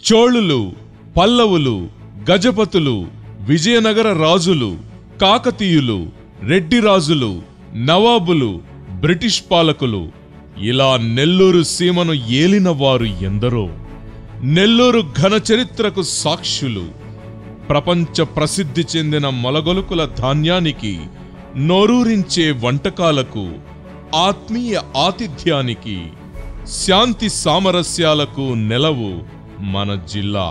చోళులు, పల్లవులు, గజపతులు, విజయనగర రాజులు, కాకతీయులు, రెడ్డి రాజులు, నవాబులు, బ్రిటిష్ పాలకులు, ఇలా నెల్లూరు సీమను ఏలినవారు ఎందరో. నెల్లూరు ఘన చరిత్రకు సాక్షులు. ప్రపంచ ప్రసిద్ధి చెందిన మొలగొలుకుల ధాన్యానికి, నోరూరించే వంటకాలకు, ఆత్మీయ ఆతిథ్యానికి, శాంతి సామరస్యాలకు నెలవు మన జిల్లా.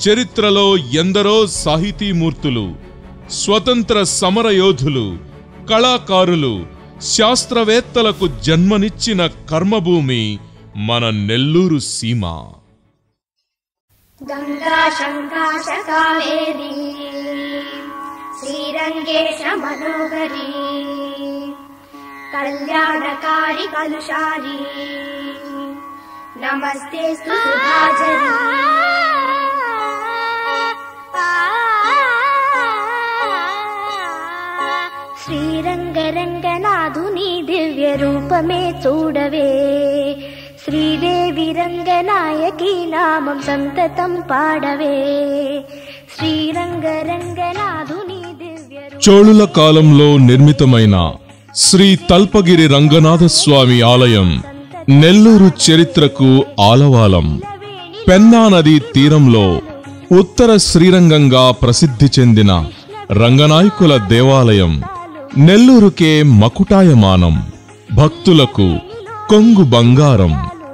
చరిత్రలో ఎందరో సాహితీమూర్తులు, స్వతంత్ర సమరయోధులు, కళాకారులు, శాస్త్రవేత్తలకు జన్మనిచ్చిన కర్మభూమి మన నెల్లూరు సీమ. గంగా శంకాశ కావేరీ శ్రీరంగేశ మనోహరీ కళ్యాణకారి కలుషారీ నమస్తే సుధాజరీ. శ్రీరంగరంగనాథుని దివ్య రూపమే చూడవే, శ్రీదేవి రంగనాయకి నామం సంతతం పాడవే. శ్రీరంగరంగనాథుని దివ్య చోళుల కాలంలో నిర్మితమైన శ్రీ తల్పగిరి రంగనాథస్వామి ఆలయం నెల్లూరు చరిత్రకు ఆలవాలం. పెన్నా నదీ తీరంలో ఉత్తర శ్రీరంగంగా ప్రసిద్ధి చెందిన రంగనాయకుల దేవాలయం నెల్లూరుకే మకుటాయమానం, భక్తులకు కొంగు బంగారం.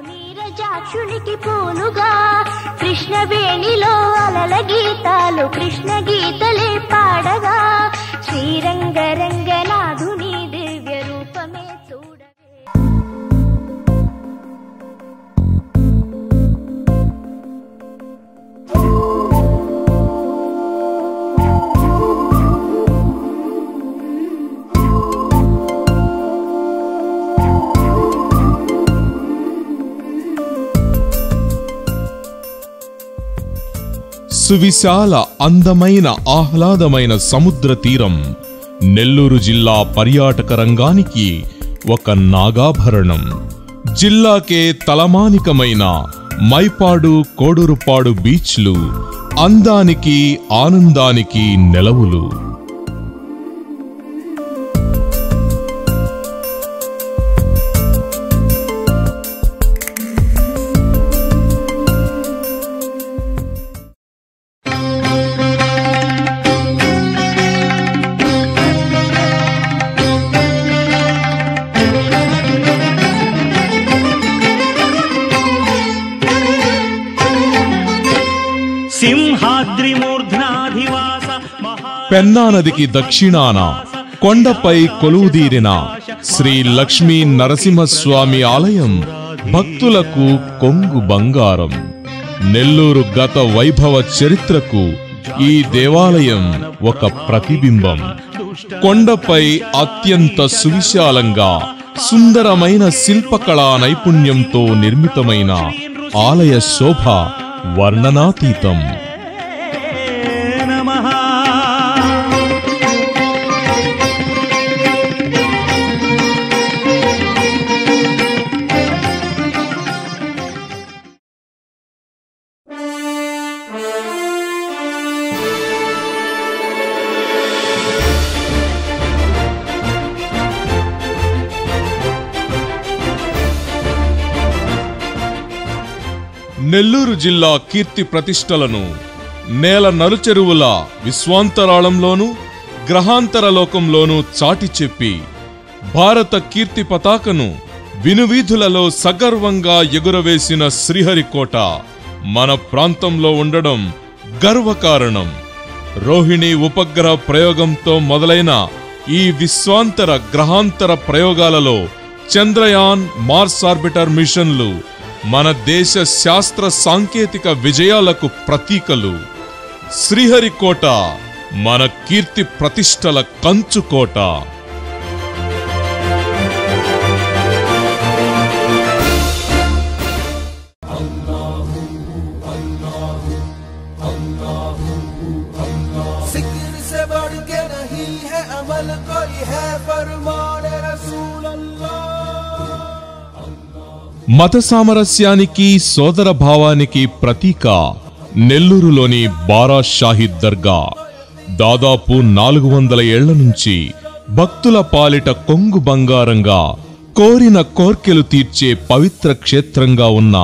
నీరజాక్షునికి పూలుగా కృష్ణవేణిలో అలల గీతాలు, కృష్ణ గీతలే పాడగా శ్రీరంగరంగనాథుని దివ్య రూపమే చూడవే. సువిశాల అందమైన ఆహ్లాదమైన సముద్ర తీరం నెల్లూరు జిల్లా పర్యాటక రంగానికి ఒక నాగాభరణం. జిల్లాకే తలమానికమైన మైపాడు, కోడూరుపాడు బీచ్లు అందానికి ఆనందానికి నెలవులు. పెన్నా నదికి దక్షిణాన కొండపై కొలువుదీరిన శ్రీ లక్ష్మీ నరసింహస్వామి ఆలయం భక్తులకు కొంగు బంగారం. నెల్లూరు గత వైభవ చరిత్రకు ఈ దేవాలయం ఒక ప్రతిబింబం. కొండపై అత్యంత సువిశాలంగా సుందరమైన శిల్పకళా నైపుణ్యంతో నిర్మితమైన ఆలయ శోభ వర్ణనాతీతం. నెల్లూరు జిల్లా కీర్తి ప్రతిష్టలను నేల నలుచెరువుల విశ్వాంతరాళంలోనూ గ్రహాంతర లోకంలోనూ చాటి చెప్పి భారత కీర్తి పతాకను వినువీధులలో సగర్వంగా ఎగురవేసిన శ్రీహరికోట మన ప్రాంతంలో ఉండడం గర్వకారణం. రోహిణి ఉపగ్రహ ప్రయోగంతో మొదలైన ఈ విశ్వాంతర గ్రహాంతర ప్రయోగాలలో చంద్రయాన్, మార్స్ ఆర్బిటర్ మిషన్లు మన దేశ శాస్త్ర సాంకేతిక విజయాలకు ప్రతీకలు. శ్రీహరికోట మన కీర్తి ప్రతిష్టల కంచుకోట. మత సామరస్యానికి సోదర భావానికి ప్రతీక నెల్లూరులోని బారా షాహిద్ దర్గా. దాదాపు 400 ఏళ్ల నుంచి భక్తుల పాలిట కొంగు బంగారంగా కోరిన కోర్కెలు తీర్చే పవిత్ర క్షేత్రంగా ఉన్న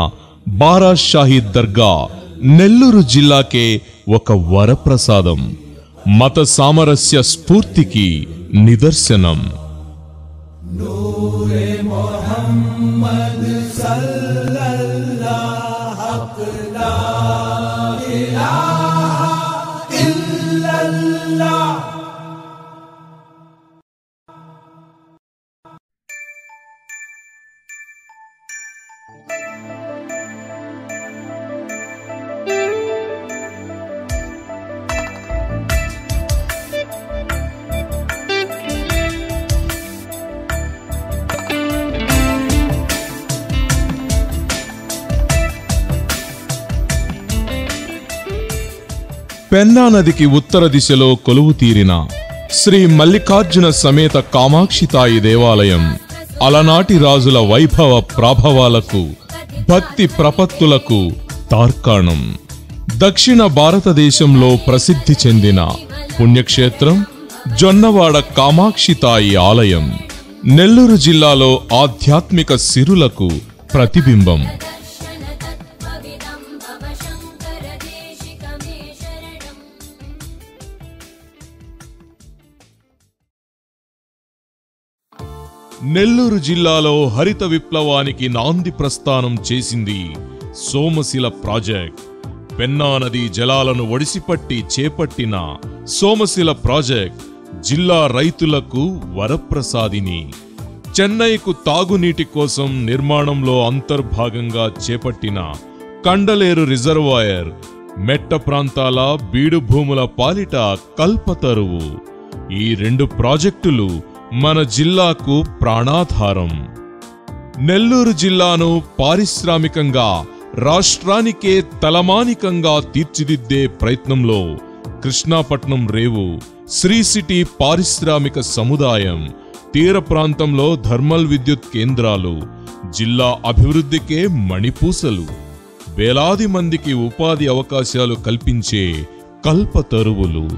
బారా షాహిద్ దర్గా నెల్లూరు జిల్లాకే ఒక వరప్రసాదం, మత సామరస్య స్ఫూర్తికి నిదర్శనం. పెన్నా నదికి ఉత్తర దిశలో కొలువు తీరిన శ్రీ మల్లికార్జున సమేత కామాక్షితాయి దేవాలయం అలనాటి రాజుల వైభవ ప్రాభవాలకు, భక్తి ప్రపత్తులకు తార్కాణం. దక్షిణ భారతదేశంలో ప్రసిద్ధి చెందిన పుణ్యక్షేత్రం జొన్నవాడ కామాక్షితాయి ఆలయం నెల్లూరు జిల్లాలో ఆధ్యాత్మిక సిరులకు ప్రతిబింబం. నెల్లూరు జిల్లాలో హరిత విప్లవానికి నాంది ప్రస్థానం చేసింది సోమశిల ప్రాజెక్ట్. పెన్నా నది జలాలను ఒడిసిపట్టి చేపట్టిన సోమశిల ప్రాజెక్ట్ జిల్లా రైతులకు వరప్రసాదిని. చెన్నైకు తాగునీటి కోసం నిర్మాణంలో అంతర్భాగంగా చేపట్టిన కండలేరు రిజర్వాయర్ మెట్ట ప్రాంతాల బీడు భూముల పాలిట కల్పతరువు. ఈ 2 ప్రాజెక్టులు మన జిల్లాకు ప్రాణాధారం. నెల్లూరు జిల్లాను పారిశ్రామికంగా రాష్ట్రానికే తలమానికంగా తీర్చిదిద్దే ప్రయత్నంలో కృష్ణాపట్నం రేవు, శ్రీ సిటీ పారిశ్రామిక సముదాయం, తీర ప్రాంతంలో థర్మల్ విద్యుత్ కేంద్రాలు జిల్లా అభివృద్ధికే మణిపూసలు. వేలాది మందికి ఉపాధి అవకాశాలు కల్పించే కల్పతరువులు.